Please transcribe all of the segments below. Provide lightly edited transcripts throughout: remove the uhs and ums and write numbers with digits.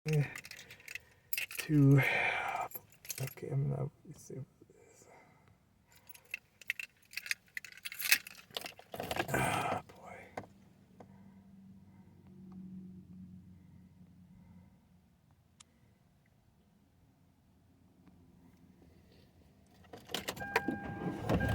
to. Okay, I'm gonna see. Ah, boy.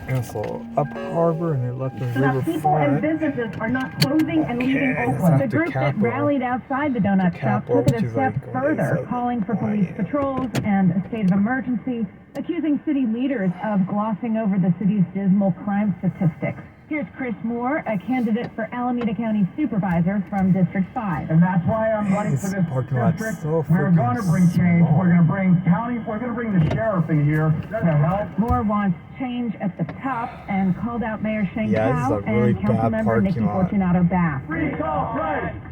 And so up Harbor and they left the riverfront. People and businesses are not closing and leaving Oakland. The group that rallied outside the donut shop took it a step further, calling for police patrols and a state of emergency, accusing city leaders of glossing over the city's dismal crime statistics. Here's Chris Moore, a candidate for Alameda County Supervisor from District 5. And that's why I'm running for this district. We're going to bring change. We're going to bring county. We're going to bring the sheriff in here to help. Moore wants change at the top and called out Mayor Shane Powell really and Councilmember Nikki Fortunato Bass.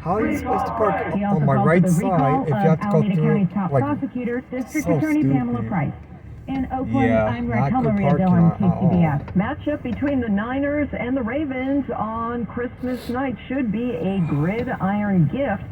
How are you supposed to park on my right side if you have to go Alameda through County's top prosecutor, District Attorney Pamela Price. In Oakland, I'm Raquel Maria Dillon, KCBS. Matchup between the Niners and the Ravens on Christmas night should be a gridiron gift,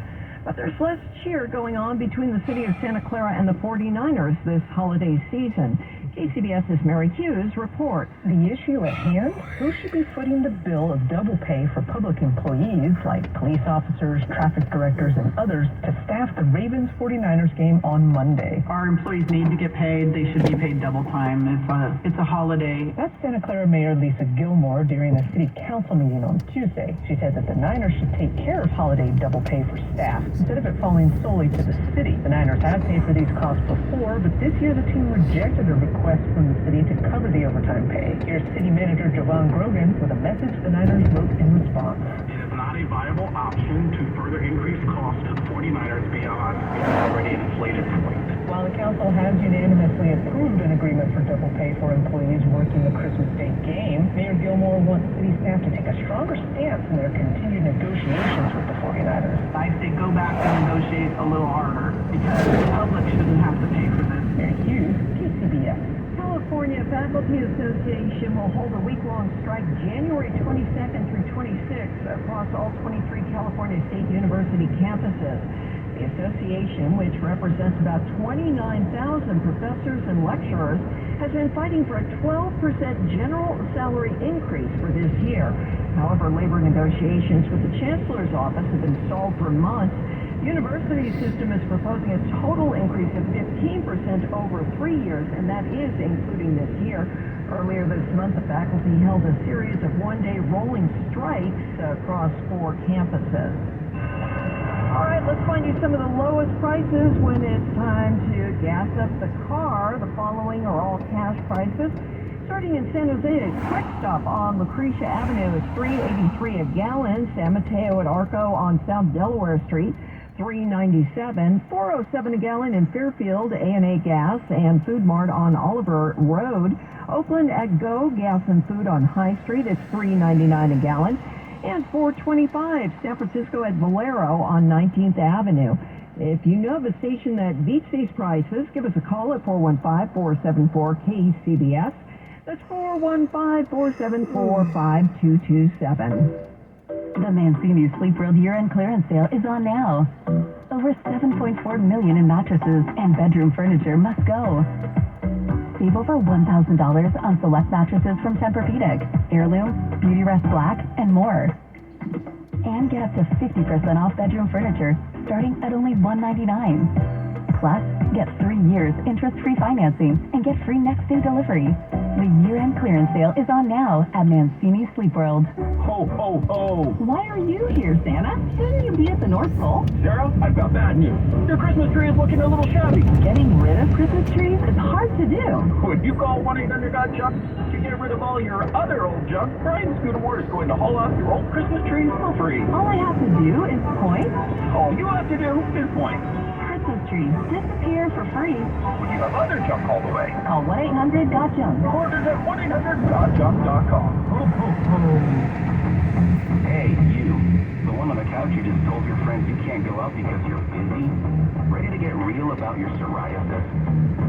but there's less cheer going on between the city of Santa Clara and the 49ers this holiday season. KCBS's Mary Hughes reports. The issue at hand? Who should be footing the bill of double pay for public employees like police officers, traffic directors, and others to staff the Ravens-49ers game on Monday? Our employees need to get paid. They should be paid double time. It's a holiday. That's Santa Clara Mayor Lisa Gilmore during a city council meeting on Tuesday. She said that the Niners should take care of holiday double pay for staff instead of it falling solely to the city. The Niners have paid for these costs before, but this year the team rejected a request from the city to cover the overtime pay. Here's City Manager Jovan Grogan with a message the Niners wrote in response. It is not a viable option to further increase costs to the 49ers beyond the already inflated point. While the council has unanimously approved an agreement for double pay for employees working the Christmas Day game, Mayor Gilmore wants city staff to take a stronger stance in their continued negotiations with the 49ers. I say go back and negotiate a little harder because the public shouldn't have to pay for this. Mary Hughes, KCBS. California Faculty Association will hold a week-long strike January 22nd through 26th across all 23 California State University campuses. The association, which represents about 29,000 professors and lecturers, has been fighting for a 12% general salary increase for this year. However, labor negotiations with the Chancellor's office have been stalled for months. The university system is proposing a total increase of 15% over 3 years, and that is including this year. Earlier this month, the faculty held a series of one-day rolling strikes across 4 campuses. All right, let's find you some of the lowest prices when it's time to gas up the car. The following are all cash prices. Starting in San Jose, a Quick Stop on Lucretia Avenue is $3.83 a gallon. San Mateo at Arco on South Delaware Street, $3.97. $4.07 a gallon in Fairfield, A&A Gas and Food Mart on Oliver Road. Oakland at Go Gas and Food on High Street, it's $3.99 a gallon. And $4.25 San Francisco at Valero on 19th Avenue. If you know of a station that beats these prices, give us a call at 415-474-KCBS. That's 415-474-5227. The Mancini Sleep World year-end clearance sale is on now. Over $7.4 million in mattresses and bedroom furniture must go. Save over $1,000 on select mattresses from Tempur-Pedic, Heirloom, Beautyrest Black, and more. And get up to 50% off bedroom furniture, starting at only $199. Plus, get 3 years interest-free financing and get free next-day delivery. The year-end clearance sale is on now at Mancini Sleep World. Ho, ho, ho! Why are you here, Santa? Shouldn't you be at the North Pole? Sarah, I've got bad news. Your Christmas tree is looking a little shabby. Getting rid of Christmas trees is hard to do. When you call 1-800-GOT-JUNK to get rid of all your other old junk, Brian Scudamore is going to haul off your old Christmas tree for free. All I have to do is point. All you have to do is point. Christmas trees disappear for free. When you have other junk hauled away, call 1-800-GOT-JUNK. Orders at 1-800-GOT-JUNK.com. Hey, you. The one on the couch you just told your friends you can't go out because you're busy? Ready to get real about your psoriasis?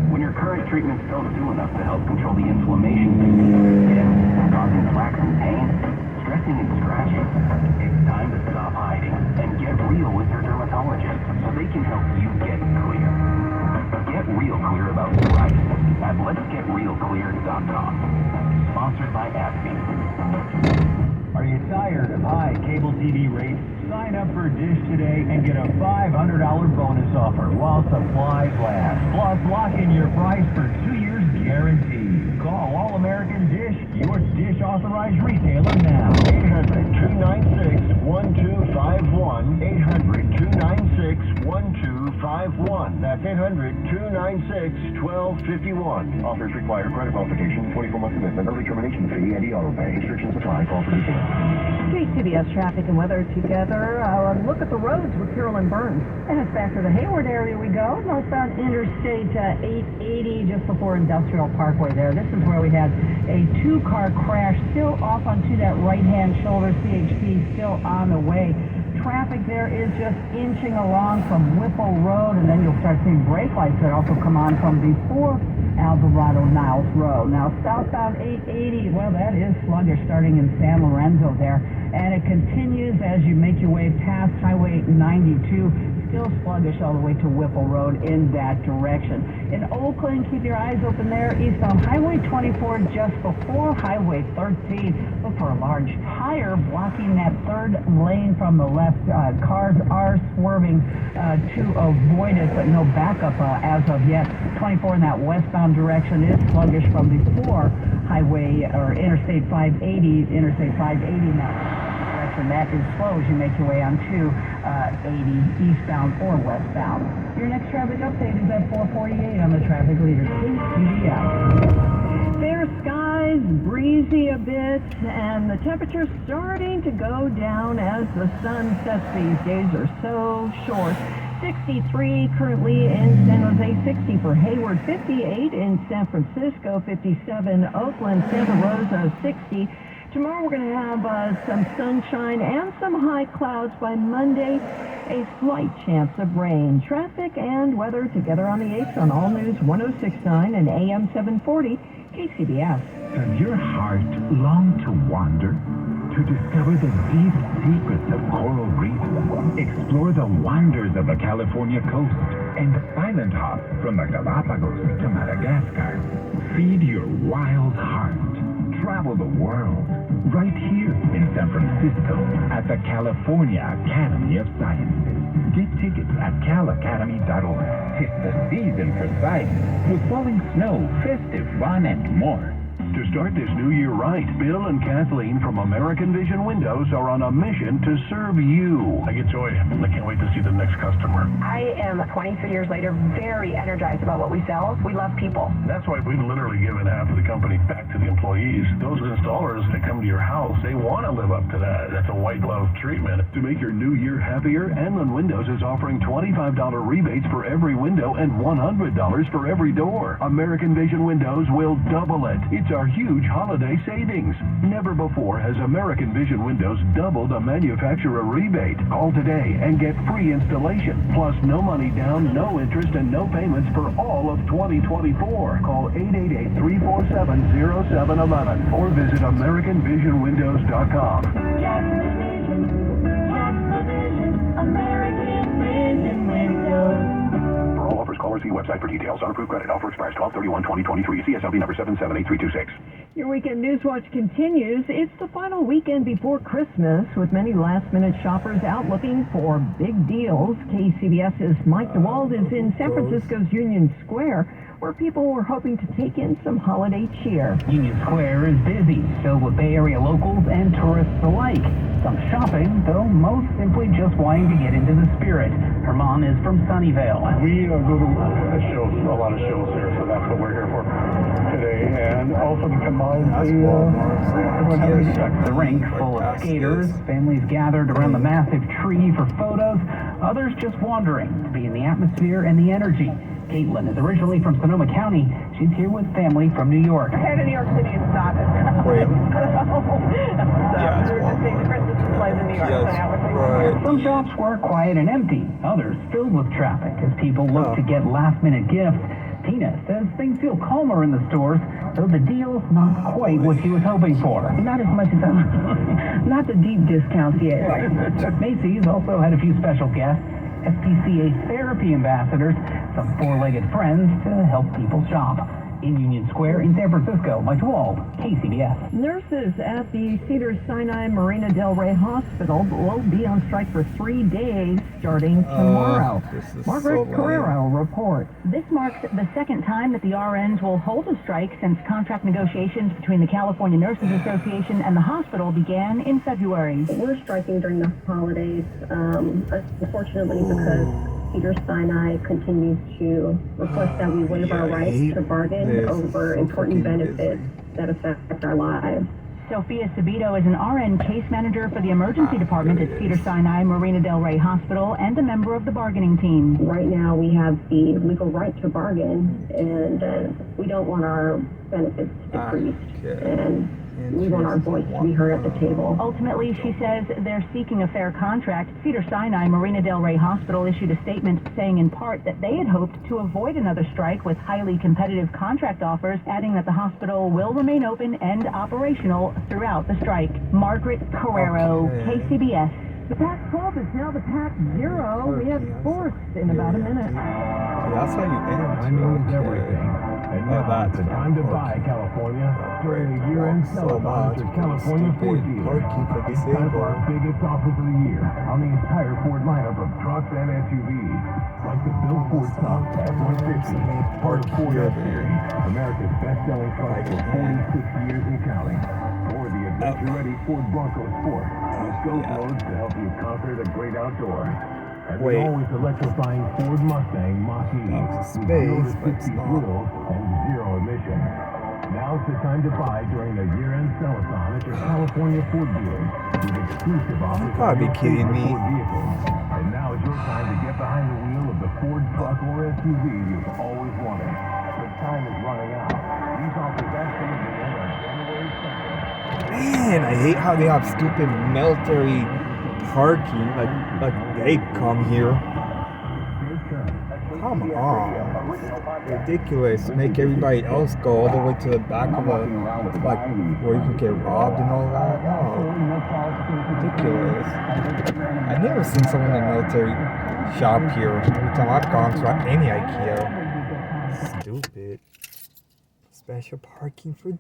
When your current treatments don't do enough to help control the inflammation you get, causing plaques and pain, stressing and scratching, it's time to stop hiding and get real with your dermatologist so they can help you get at letsgetrealclear.com. Sponsored by AppMe. Are you tired of high cable TV rates? Sign up for Dish today and get a $500 bonus offer while supplies last. Plus, lock in your price for 2 years guaranteed. Call All American Dish, your Dish authorized retailer now. 800-296-1251. 800-296-1251. That's 800-296-1251. Offers require credit qualification, 24-month commitment, early termination fee, and auto pay. Restrictions apply. Call for details. KCBS traffic and weather together. Look at the roads with Carolyn Burns. And it's back to the Hayward area we go. Northbound Interstate 880 just before Industrial Parkway there. This is where we had a two-car crash still off onto that right-hand shoulder. CHP still on the way. Traffic there is just inching along from Whipple Road, and then you'll start seeing brake lights that also come on from before Alvarado Niles Road. Now, southbound 880, well, that is sluggish starting in San Lorenzo there, and it continues as you make your way past Highway 92. Still sluggish all the way to Whipple Road in that direction. In Oakland, keep your eyes open there. Eastbound Highway 24 just before Highway 13. Look for a large tire blocking that third lane from the left. Cars are swerving to avoid it, but no backup as of yet. 24 in that westbound direction is sluggish from before Highway or Interstate 580. Interstate 580 now. And that is slow as you make your way onto 80 eastbound or westbound. Your next traffic update is at 4:48 on the traffic leader, KCBS. Fair skies, breezy a bit, and the temperature's starting to go down as the sun sets. These days are so short. 63 currently in San Jose, 60 for Hayward, 58 in San Francisco, 57 Oakland, Santa Rosa, 60. Tomorrow we're going to have some sunshine and some high clouds. By Monday, a slight chance of rain. Traffic and weather together on the 8th on All News 106.9 and AM 740 KCBS. Does your heart long to wander? To discover the deep secrets of coral reefs, explore the wonders of the California coast, and island hop from the Galapagos to Madagascar. Feed your wild heart. Travel the world, right here in San Francisco at the California Academy of Sciences. Get tickets at calacademy.org. It's the season for science, with falling snow, festive fun, and more. To start this new year right, Bill and Kathleen from American Vision Windows are on a mission to serve you. I get joy. I can't wait to see the next customer. I am 23 years later very energized about what we sell. We love people. That's why we've literally given half of the company back to the employees. Those installers that come to your house, they want to live up to that. That's a white glove treatment. To make your new year happier, Anlin Windows is offering $25 rebates for every window and $100 for every door. American Vision Windows will double it. It's our huge holiday savings. Never before has American Vision Windows doubled a manufacturer rebate. Call today and get free installation. Plus no money down, no interest, and no payments for all of 2024. Call 888-347-0711 or visit AmericanVisionWindows.com. American Vision Windows. Call or see website for details. On approved credit. Offer expires 12/31/2023. CSLB number 778326. Your weekend news watch continues. It's the final weekend before Christmas, with many last-minute shoppers out looking for big deals. KCBS's Mike DeWald is in San Francisco's Union Square, where people were hoping to take in some holiday cheer. Union Square is busy, filled with Bay Area locals and tourists alike. Some shopping, though most simply just wanting to get into the spirit. Herman is from Sunnyvale. We go to shows, a lot of shows here, so that's what we're here for today. And also to combine the rink full of skaters, families gathered around the massive tree for photos, others just wandering to be in the atmosphere and the energy. Caitlin is originally from Sonoma County. She's here with family from New York. Head of New York City is not as Wait. we're just seeing the Christmas displays in New York. Yes, so now we're seeing right. Some shops were quiet and empty, others filled with traffic as people look to get last-minute gifts. Tina says things feel calmer in the stores, though the deal's not quite what she was hoping for. Not as much as not the deep discounts yet. Macy's also had a few special guests. SPCA therapy ambassadors, some four-legged friends to help people shop. In Union Square in San Francisco, Mike Wald, KCBS. Nurses at the Cedars-Sinai Marina Del Rey Hospital will be on strike for 3 days starting tomorrow. Margaret Carrero reports. This marks the second time that the RNs will hold a strike since contract negotiations between the California Nurses Association and the hospital began in February. We're striking during the holidays, unfortunately, because Cedars-Sinai continues to request that we waive our rights to bargain over important benefits that affect our lives. Sophia Sabito is an RN case manager for the emergency department at Cedars-Sinai Marina Del Rey Hospital and a member of the bargaining team. Right now we have the legal right to bargain, and we don't want our benefits decreased, and we want our voice to be heard at the table. Ultimately, she says they're seeking a fair contract. Cedars-Sinai Marina Del Rey Hospital issued a statement saying in part that they had hoped to avoid another strike with highly competitive contract offers, adding that the hospital will remain open and operational throughout the strike. Margaret Carrero, KCBS. The Pac-12 is now the Pac-0. We have sports in about a minute. That's how you end. I mean everything. And now it's the time to buy California. During the year-end celebration at California Ford dealer. It's time for our biggest offers of the year on the entire Ford lineup of trucks and SUVs. Like the Bill Ford Tough F-150 or the Ford F-Series, America's best-selling truck for 46 years and counting. Or the adventure-ready Ford Bronco Sport. With ghost modes to help you conquer the great outdoors. And the always electrifying Ford Mustang Mach-E with 0 to 60 rules and 0 emissions. Now's the time to buy during the year-end sell-a-thon at your California Ford dealers with exclusive offers on your favorite Ford vehicles. And now is your time to get behind the wheel of the Ford truck or SUV you've always wanted. But time is running out. These offers actually begin on January 2nd. Man, I hate how they have stupid military parking. Like they come here. Come on. Ridiculous. Make everybody else go all the way to the back of a, like, where you can get robbed and all that. No. Ridiculous. I've never seen someone in a military shop here. Every time I've gone to any IKEA. Stupid. Special parking for them.